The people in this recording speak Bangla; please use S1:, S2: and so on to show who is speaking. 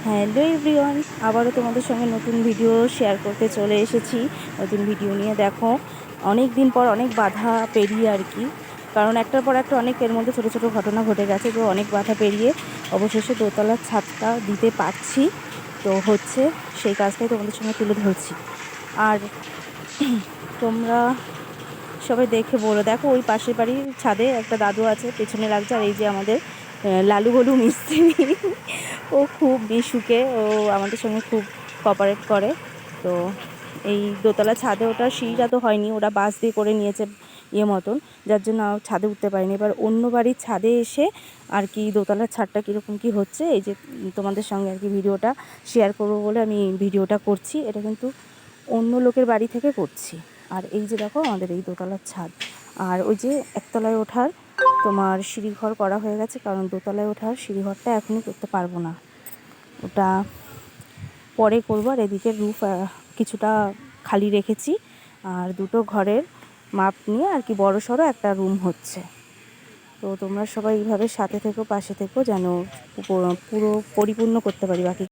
S1: হ্যালো এভরিওয়ান, আবারও তোমাদের সঙ্গে নতুন ভিডিও শেয়ার করতে চলে এসেছি। নতুন ভিডিও নিয়ে দেখো, অনেক দিন পর অনেক বাধা পেরিয়ে আর কি, কারণ একটার পর একটা অনেক এর মধ্যে ছোটো ছোটো ঘটনা ঘটে গেছে, তো অনেক বাধা পেরিয়ে অবশেষে দোতলার ছাদটা দিতে পারছি। তো হচ্ছে সেই কাজটাই তোমাদের সঙ্গে তুলে ধরছি। আর তোমরা সবাই দেখে বলো, দেখো ওই পাশের বাড়ির ছাদে একটা দাদু আছে, পেছনে লাগছে। আর এই যে আমাদের লালু গোলু মিস্ত্রি, ও খুব মিশুকে, ও আমাদের সঙ্গে খুব কোঅপারেট করে। তো এই দোতলা ছাদে ওটা সিঁড়িটা তো হয়নি, ওরা বাঁশ দিয়ে করে নিয়েছে মতন, যার জন্য ছাদে উঠতে পারিনি। এবার অন্য বাড়ির ছাদে এসে আর কি দোতলার ছাদটা কীরকম কী হচ্ছে, এই যে তোমাদের সঙ্গে আর কি ভিডিওটা শেয়ার করবো বলে আমি ভিডিওটা করছি। এটা কিন্তু অন্য লোকের বাড়ি থেকে করছি। আর এই যে দেখো আমাদের এই দোতলার ছাদ, আর ওই যে একতলায় ওঠার তোমার সিঁড়িঘর করা হয়ে গেছে, কারণ দোতলায় ওঠার সিঁড়িঘরটা এখনই করতে পারবো না, ওটা পরে করবো। আর এদিকে রুফ কিছুটা খালি রেখেছি, আর দুটো ঘরের মাপ নিয়ে আর কি বড় সড়ো একটা রুম হচ্ছে। তো তোমরা সবাই এইভাবে সাথে থেকো, পাশে থেকো, যেন পুরো পরিপূর্ণ করতে পারি বাকি